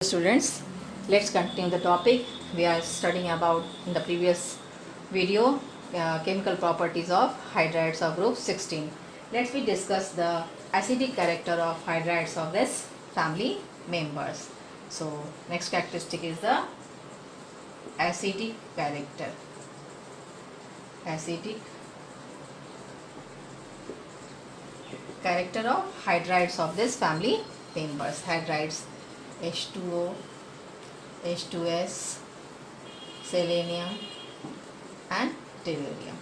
Students, let's continue the topic we are studying about in the previous video, chemical properties of hydrides of group 16. Let's we discuss the acidic character of hydrides of this family members. So next characteristic is the acidic character. Acidic character of hydrides of this family members. Hydrides H2O, H2S, selenium and tellurium.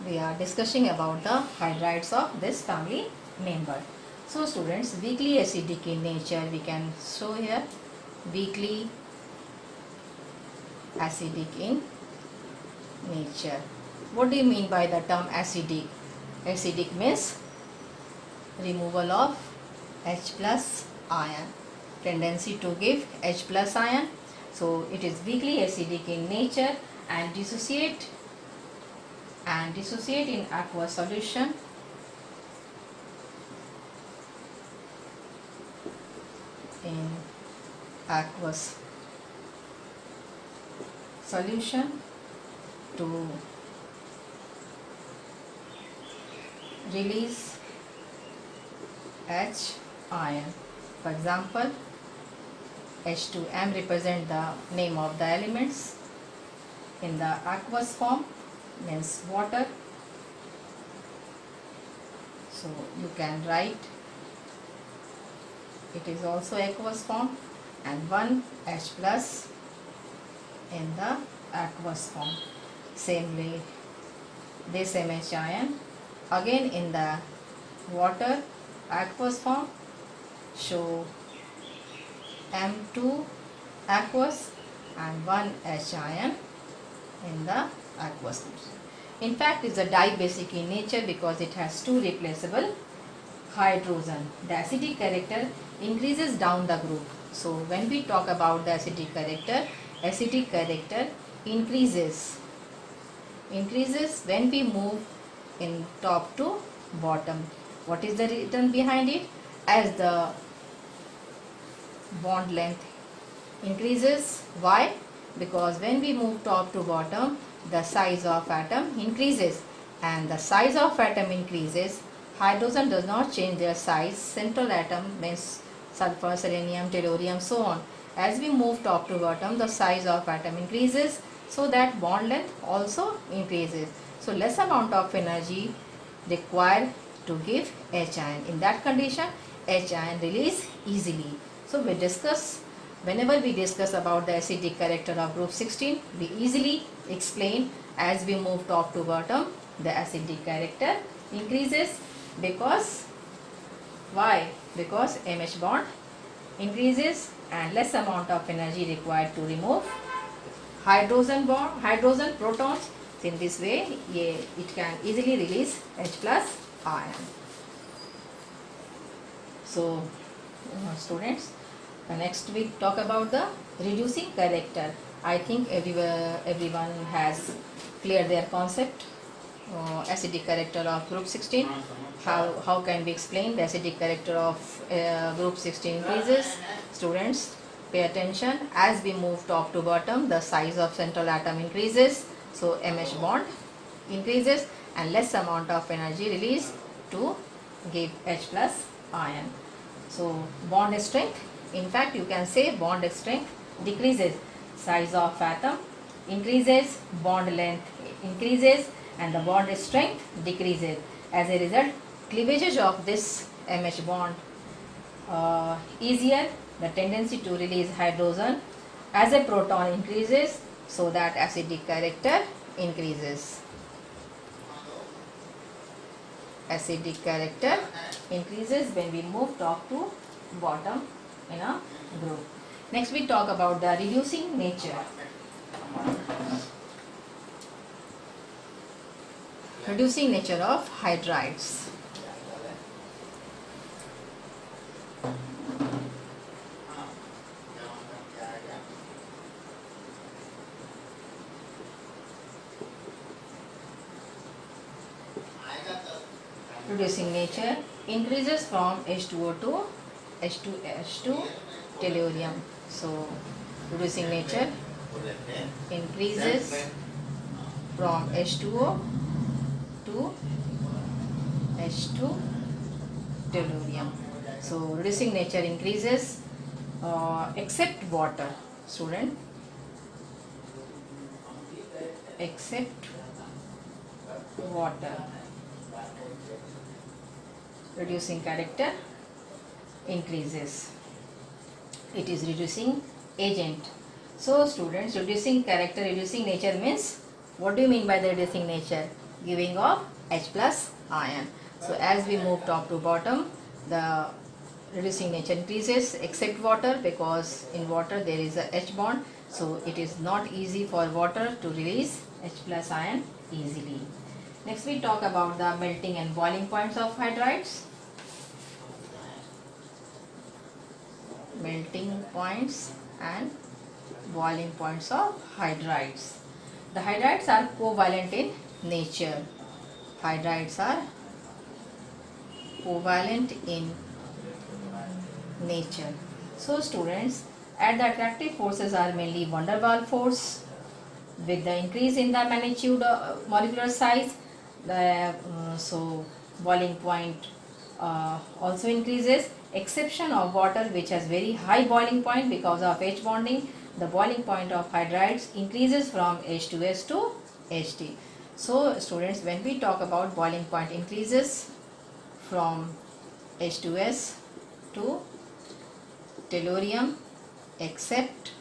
We are discussing about the hydrides of this family member. So students, weakly acidic in nature, we can show here weakly acidic in nature. What do you mean by the term acidic? Acidic means removal of H plus ion, tendency to give H plus ion. So it is weakly acidic in nature and dissociate in aqueous solution to release H ion. For example, H2M represent the name of the elements in the aqueous form, means water. So you can write it is also aqueous form, and 1 H plus in the aqueous form. Similarly, this MH ion again in the water aqueous form, show M2 aqueous and 1 H ion in the aqueous form. In fact, it is a dibasic in nature because it has two replaceable hydrogen. The acidic character increases down the group. So when we talk about the acidic character increases when we move in top to bottom. What is the reason behind it? As the bond length increases. Why? Because when we move top to bottom, the size of atom increases, and the size of atom increases, hydrogen does not change their size. Central atom means sulfur, selenium, tellurium, so on. As we move top to bottom, the size of atom increases, so that bond length also increases. So less amount of energy required to give H ion. In that condition, H ion release easily. So whenever we discuss about the acidic character of group 16, we easily explain as we move top to bottom, the acidic character increases. Because why? Because MH bond increases and less amount of energy required to remove hydrogen protons. In this way, it can easily release H plus ion. So students, next we talk about the reducing character. I think everyone has cleared their concept. Acidic character of group 16. How can we explain the acidic character of group 16 increases? Students, pay attention. As we move top to bottom, the size of central atom increases. So MH bond increases and less amount of energy released to give H plus ion. So bond strength, in fact you can say bond strength decreases, size of atom increases, bond length increases and the bond strength decreases. As a result, cleavages of this MH bond easier, the tendency to release hydrogen as a proton increases, so that acidic character increases. Acidic character increases when we move top to bottom in a group. Next we talk about the reducing nature. Reducing nature of hydrides. Reducing nature increases from H2O to H2H2 tellurium. So reducing nature increases from H2O to H2 tellurium. So reducing nature increases except water, student, except water. Reducing character increases. It is reducing agent. So students, reducing character, reducing nature means, what do you mean by the reducing nature? Giving of H plus ion. So as we move top to bottom, the reducing nature increases except water, because in water there is a H bond. So it is not easy for water to release H plus ion easily. Next we talk about the melting and boiling points of hydrides. Melting points and boiling points of hydrides. The hydrides are covalent in nature. Hydrides are covalent in nature. So students, at the attractive forces are mainly van der Waals force. With the increase in the magnitude molecular size, the boiling point also increases, exception of water, which has very high boiling point because of H bonding. The boiling point of hydrides increases from H2S to Hd. So students, when we talk about boiling point increases from H2S to tellurium except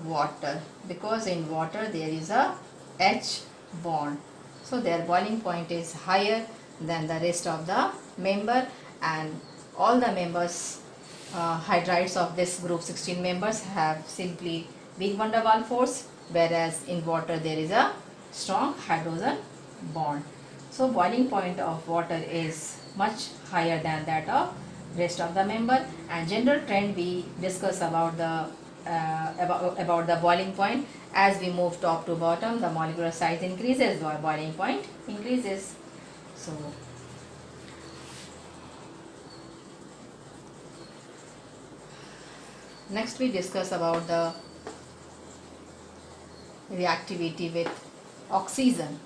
water, because in water there is a H bond. So their boiling point is higher than the rest of the member, and all the members, hydrides of this group 16 members, have simply weak van der Waals force, whereas in water there is a strong hydrogen bond. So boiling point of water is much higher than that of rest of the member, and general trend we discuss about the about the boiling point. As we move top to bottom, the molecular size increases while boiling point increases. So next we discuss about the reactivity with oxygen.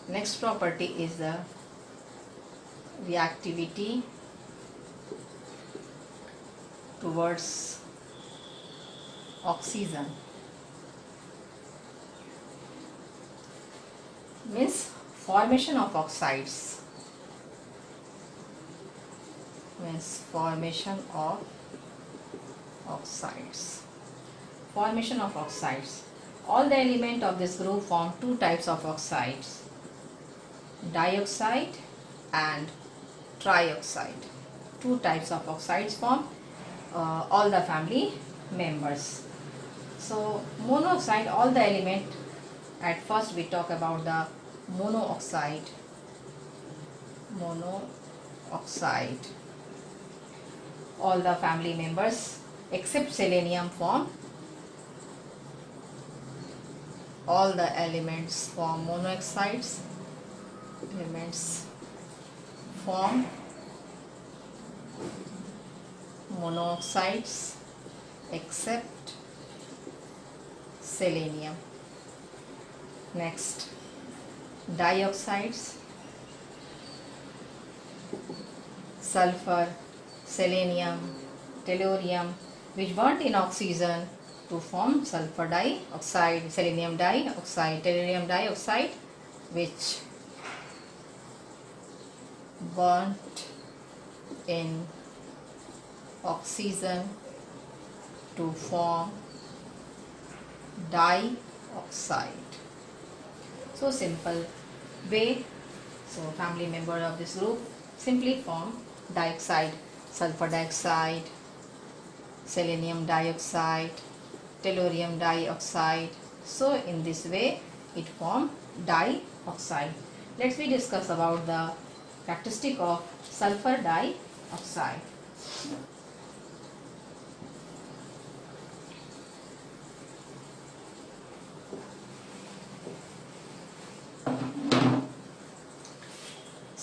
Next property is the reactivity towards oxygen. Means formation of oxides. Means formation of oxides. Formation of oxides. All the elements of this group form two types of oxides: dioxide and trioxide. Two types of oxides form all the family members. So monoxide, all the element, at first we talk about the monoxide. Monoxide. All the family members except selenium form. All the elements form monoxides. Elements form monoxides except selenium. Next, dioxides, sulfur, selenium, tellurium, which burnt in oxygen to form sulfur dioxide, selenium dioxide, tellurium dioxide, which burnt in oxygen to form dioxide. So simple way. So family member of this group simply form dioxide: sulfur dioxide, selenium dioxide, tellurium dioxide. So in this way it form dioxide. Let's we discuss about the characteristic of sulfur dioxide.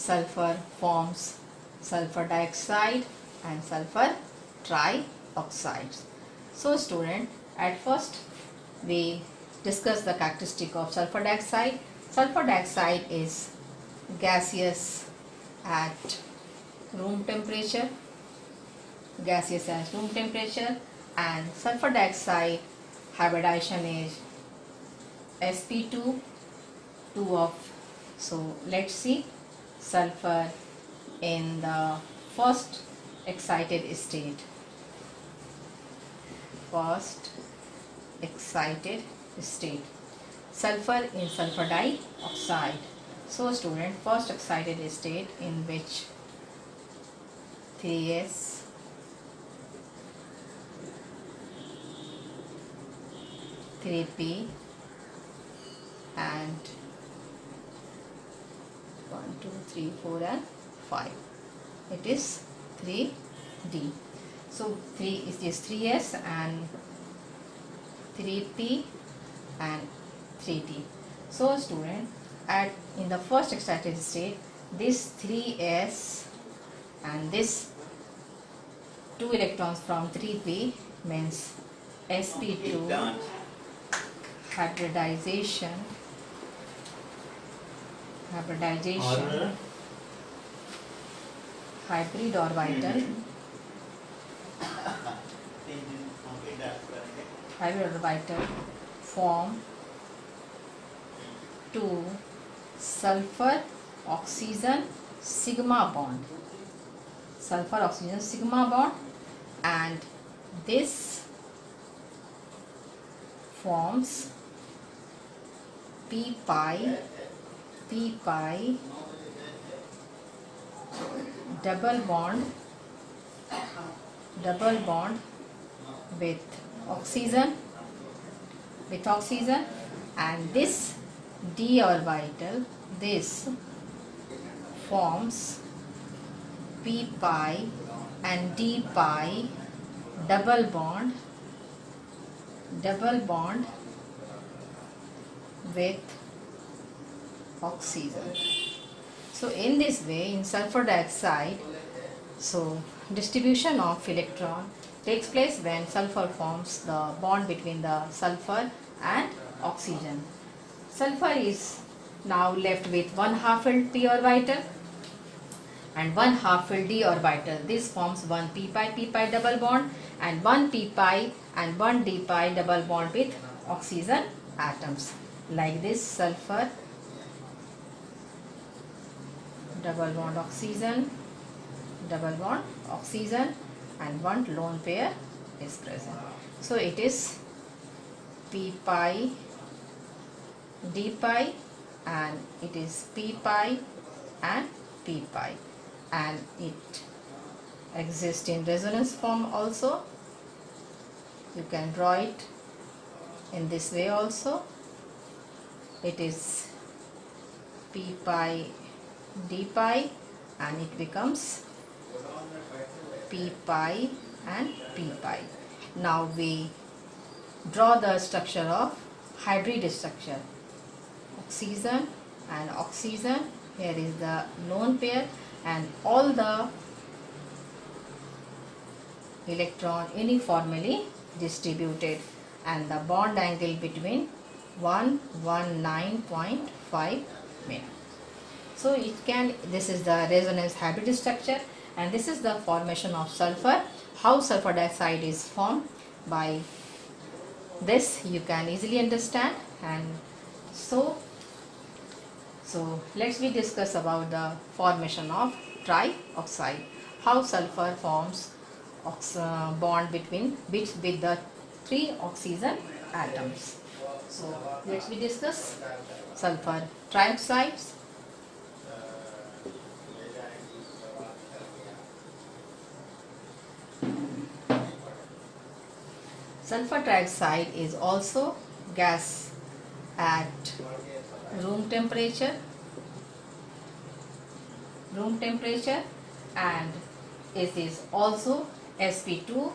sulfur forms sulfur dioxide and sulfur trioxides. So student, at first we discuss the characteristic of sulfur dioxide. Sulfur dioxide is gaseous at room temperature, and sulfur dioxide hybridization is sp2, 2 of. So let's see sulfur in the first excited state. Sulfur in sulfur dioxide. So student, first excited state in which 3s, 3p and 1, 2, 3, 4 and 5. It is 3d. So 3 is this 3s and 3p and 3d. So student, in the first excited state, this 3s and this 2 electrons from 3p means sp2 hybridization hybrid orbital form to sulfur oxygen sigma bond, and this forms p pi double bond with oxygen, and this d orbital, this forms p pi and d pi double bond with oxygen. So in this way, in sulfur dioxide, so distribution of electron takes place when sulfur forms the bond between the sulfur and oxygen. Sulfur is now left with 1/2 filled p orbital and 1/2 filled d orbital. This forms one p pi double bond and one p pi and one d pi double bond with oxygen atoms. Like this, sulfur double bond oxygen, and one lone pair is present. So it is p pi d pi and it is p pi and p pi, and it exists in resonance form also. You can draw it in this way also. It is p pi d pi and it becomes p pi and p pi. Now we draw the structure of hybrid structure. Oxygen and oxygen, here is the lone pair and all the electron uniformly distributed, and the bond angle between 119.5 min. So this is the resonance hybrid structure, and this is the formation of sulfur. How sulfur dioxide is formed, by this you can easily understand. And so let's discuss about the formation of trioxide. How sulfur forms bond with the 3 oxygen atoms. So let's discuss sulfur trioxides. Sulfur trioxide is also gas at room temperature, and it is also sp2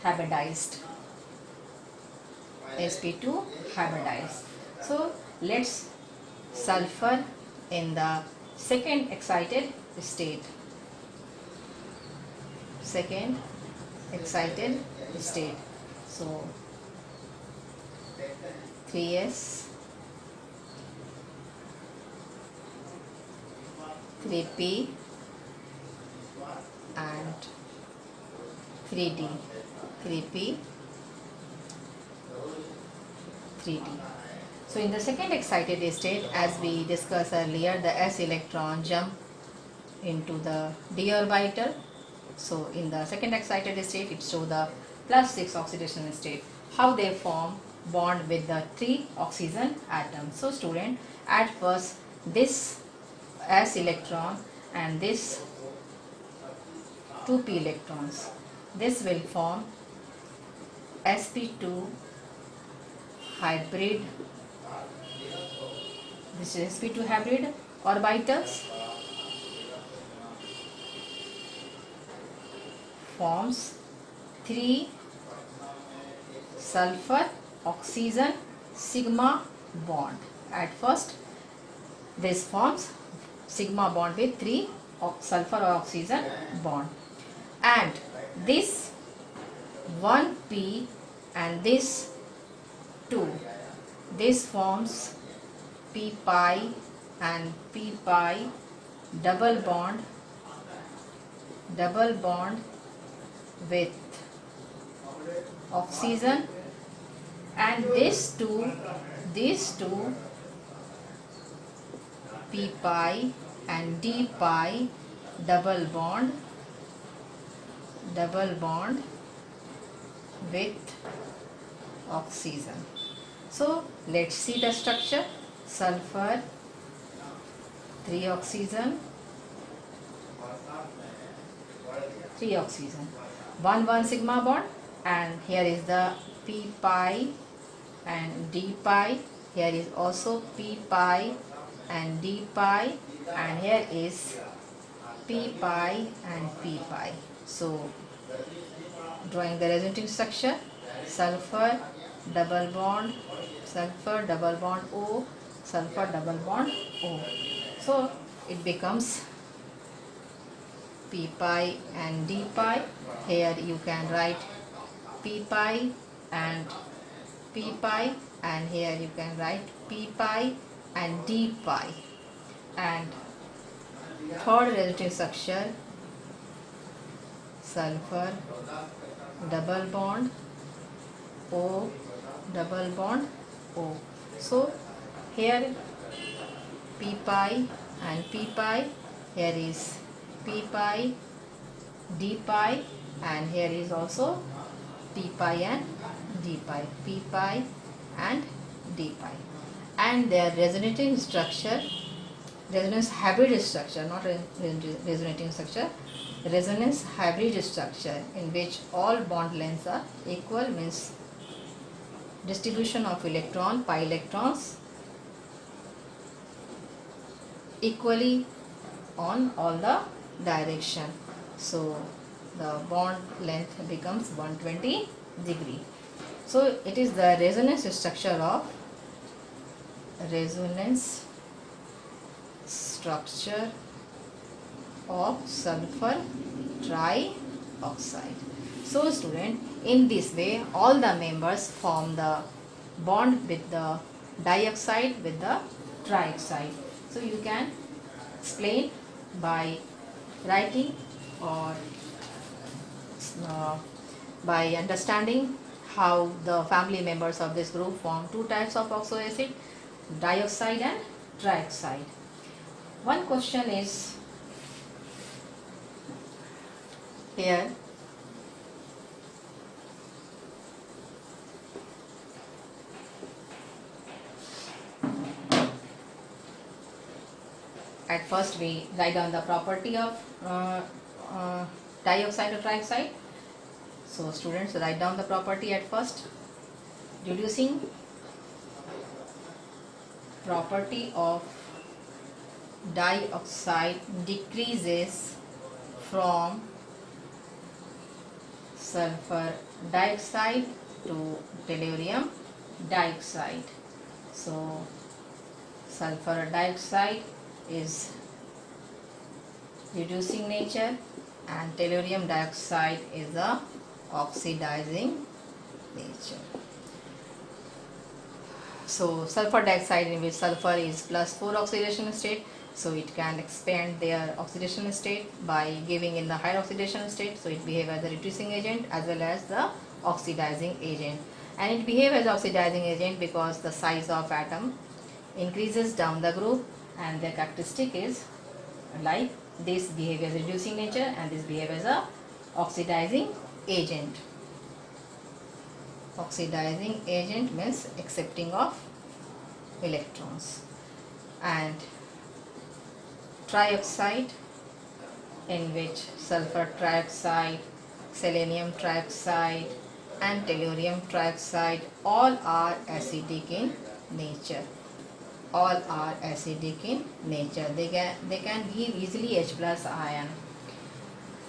hybridized. So let's sulfur in the second excited state. Second excited state. So 3s, 3p and 3d. 3p, 3d. So in the second excited state, as we discussed earlier, the s electron jump into the d orbital. So in the second excited state, it shows the +6 oxidation state. How they form bond with the 3 oxygen atoms. So student, at first this s electron and this 2p electrons, this will form sp2 hybrid. This is sp2 hybrid orbitals, forms 3 sulfur oxygen sigma bond. At first this forms sigma bond with 3 sulfur oxygen bond, and this 1p and this 2, this forms p pi and p pi double bond with oxygen, and these two p pi and d pi double bond with oxygen. So let's see the structure. Sulfur, 3 oxygen, 1 sigma bond, and here is the p pi and d pi. Here is also p pi and d pi, and here is p pi and p pi. So drawing the resonating structure, sulfur double bond O, sulfur double bond O. So it becomes p pi and d pi. Here you can write p pi and p pi, and here you can write p pi and d pi. And third resonating structure, sulfur double bond O double bond O. So here p pi and p pi, here is p pi d pi, and here is also p pi and d pi, p pi and d pi. And their resonating structure, resonance hybrid structure, not resonating structure, resonance hybrid structure, in which all bond lengths are equal, means distribution of electron, pi electrons equally on all the direction. So the bond length becomes 120 degree. So it is the resonance structure of sulfur trioxide. So student, in this way all the members form the bond with the dioxide with the trioxide. So you can explain by writing or by understanding how the family members of this group form 2 types of oxo acid, dioxide and trioxide. One question is here, at first we write down the property of dioxide or trioxide. So students, write down the property at first. Reducing property of dioxide decreases from sulfur dioxide to tellurium dioxide. So sulfur dioxide is reducing nature, and tellurium dioxide is a oxidizing nature. So sulfur dioxide, in which sulfur is +4 oxidation state, so it can expand their oxidation state by giving in the higher oxidation state, so it behaves as a reducing agent as well as the oxidizing agent. And it behaves as oxidizing agent because the size of atom increases down the group, and the characteristic is like this behave as reducing nature and this behave as a oxidizing agent. Oxidizing agent means accepting of electrons. And trioxide, in which sulfur trioxide, selenium trioxide and tellurium trioxide all are acidic in nature. All are acidic in nature. They can give easily H plus ion.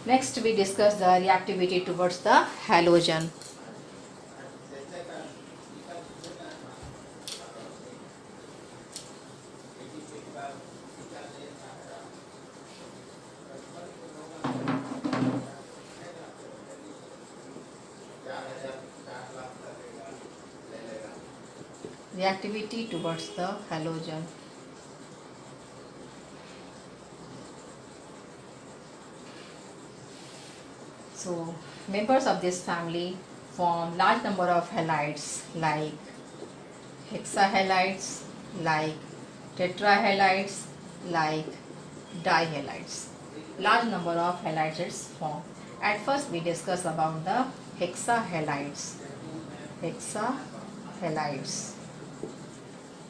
Next we discuss the reactivity towards the halogen. Reactivity towards the halogen. So members of this family form large number of halides like hexahalides, like tetrahalides, like dihalides. Large number of halides is formed. At first we discuss about the hexahalides. Hexahalides.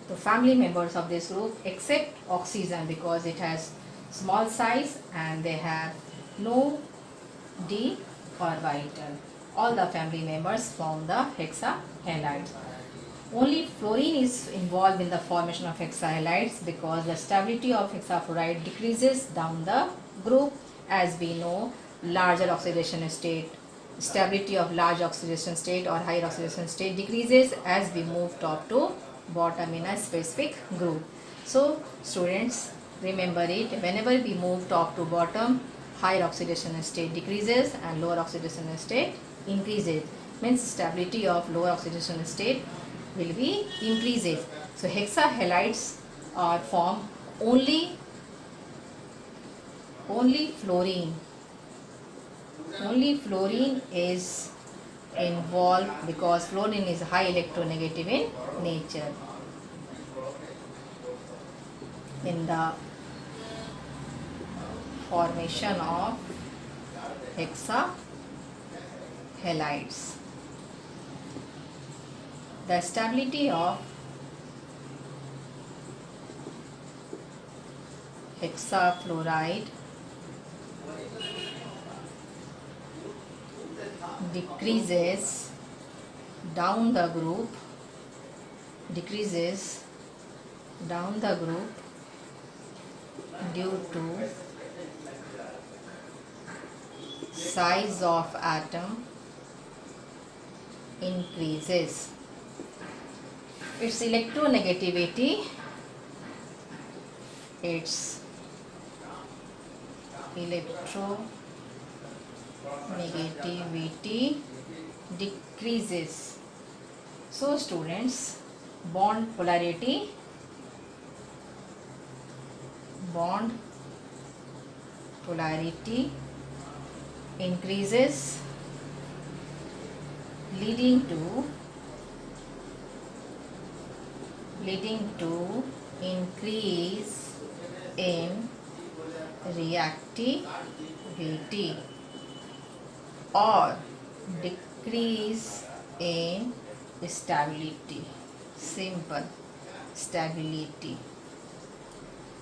The family members of this group except oxygen because it has small size and they have no d orbital. All the family members form the hexahalides. Only fluorine is involved in the formation of hexahalides because the stability of hexafluoride decreases down the group. As we know, larger oxidation state, stability of large oxidation state or higher oxidation state decreases as we move top to bottom in a specific group. So students, remember it, whenever we move top to bottom, higher oxidation state decreases and lower oxidation state increases. Means stability of lower oxidation state will be increases. So hexahalides are formed only fluorine. Only fluorine is involved because fluorine is high electronegative in nature. In the formation of hexahalides, the stability of hexafluoride decreases down the group, due to size of atom increases. Its electronegativity decreases. So students, bond polarity increases, leading to increase in reactivity or decrease in stability. Simple, stability.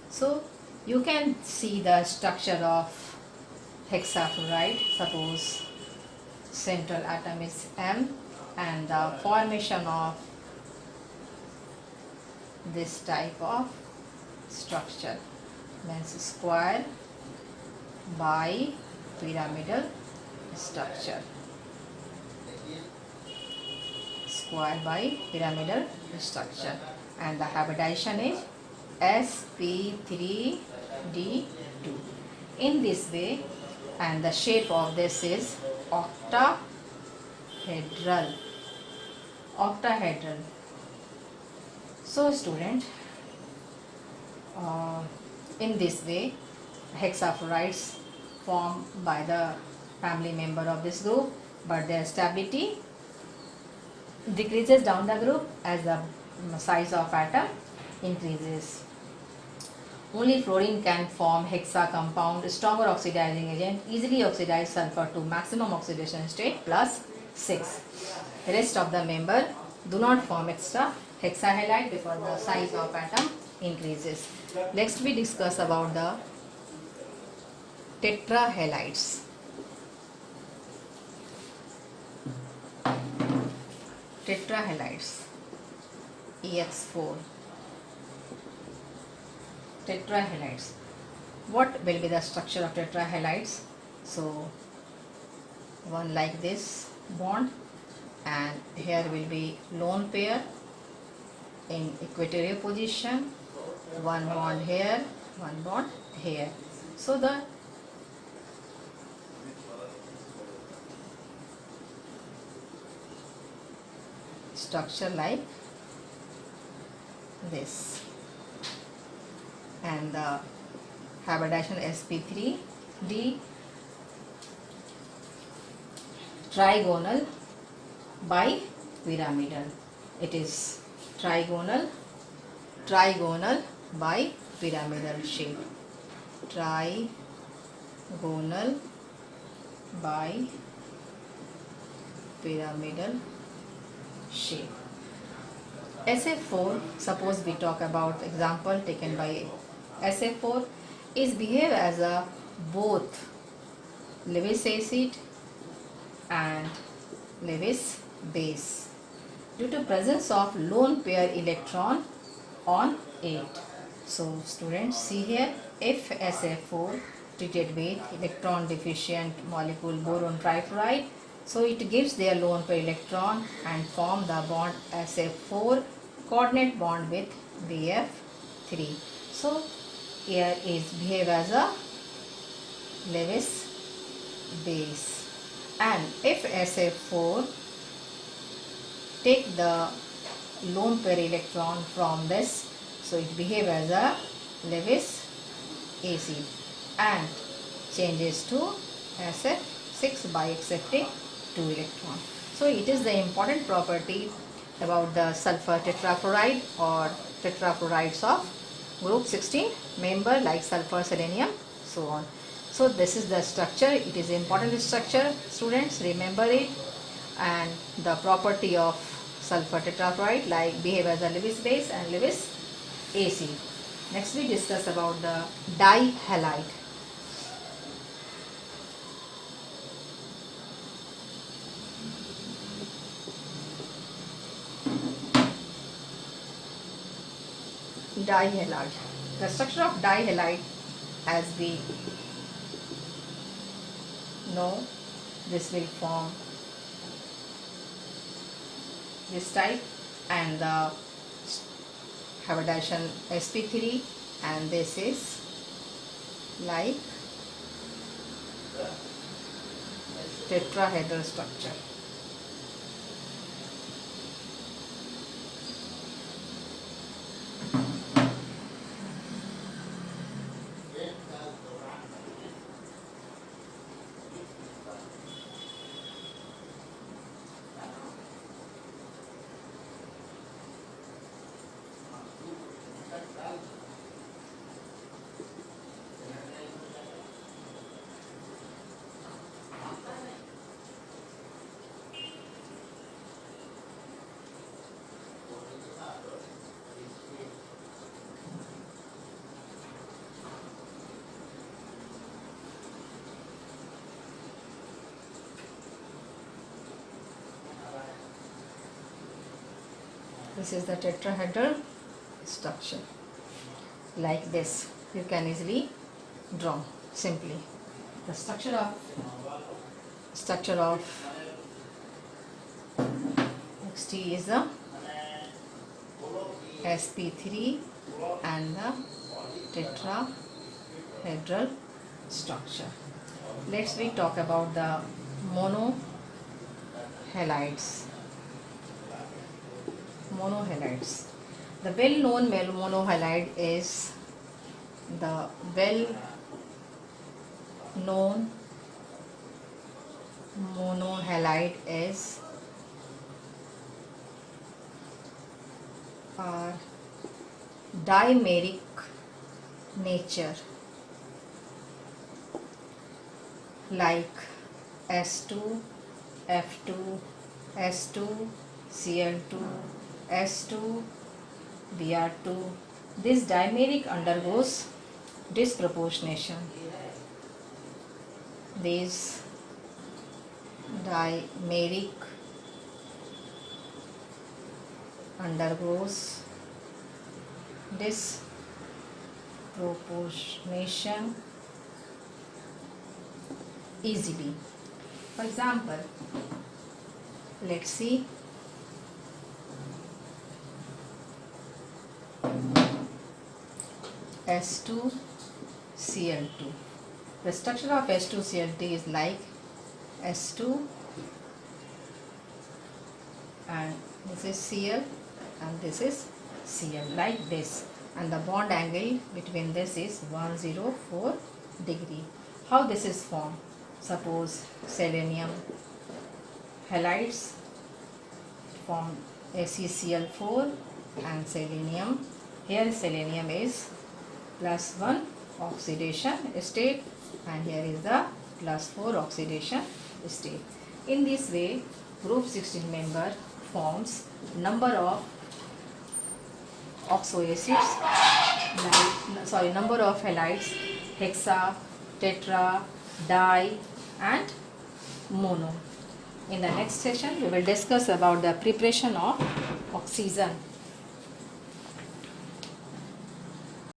So you can see the structure of hexafluoride. Suppose central atom is M and the formation of this type of structure means square by pyramidal structure. Square by pyramidal structure, and the hybridization is sp3d2. in this way, and the shape of this is octahedral. Octahedral. So student, uh, in this way hexafluorides formed by the family member of this group, but their stability decreases down the group as the size of atom increases. Only fluorine can form hexa compound, stronger oxidizing agent, easily oxidize sulfur to maximum oxidation state plus 6. Rest of the member do not form extra hexahalide because the size of atom increases. Next we discuss about the tetrahalides. Tetrahalides, EX4. Tetrahalides. What will be the structure of tetrahalides? So one like this bond, and here will be lone pair in equatorial position, one bond here, one bond here. So the structure like this, and the hybridization sp3d trigonal bipyramidal. It is trigonal bipyramidal shape. Trigonal bipyramidal shape. SF4, suppose we talk about example taken by SF4, is behave as a both Lewis acid and Lewis base due to presence of lone pair electron on it. So students, see here, if SF4 treated with electron deficient molecule boron trifluoride, so it gives their lone pair electron and form the bond SF4 coordinate bond with BF3. So here is behave as a Lewis base, and if SF4 take the lone pair electron from this, so it behave as a Lewis acid and changes to SF6 by accepting 2 electron. So it is the important property about the sulfur tetrafluoride or tetrafluorides of group 16 member like sulfur, selenium, so on. So this is the structure. It is important structure, students, remember it. And the property of sulfur tetrafluoride like behave as a Lewis base and Lewis acid. Next we discuss about the dihalide. Dihalide. The structure of dihalide, as we know, this will form this type, and the hybridization sp3, and this is like tetrahedral structure. This is the tetrahedral structure. Like this, you can easily draw simply. The structure of XT is the sp3 and the tetrahedral structure. Let's we talk about the monohalides. Monohalides. The well-known monohalide is the well-known monohalide is dimeric nature, like S2, F2, S2, Cl2, S2, Br2. This dimeric undergoes disproportionation. This dimeric undergoes disproportionation easily. For example, let's see S2Cl2. The structure of S2Cl2 is like S2 and this is Cl and this is Cl, like this, and the bond angle between this is 104 degree. How this is formed? Suppose selenium halides form AgCl4 and selenium. Here selenium is +1 oxidation state and here is the +4 oxidation state. In this way, group 16 member forms number of oxoacids, number of halides, hexa, tetra, di and mono. In the next session, we will discuss about the preparation of oxygen.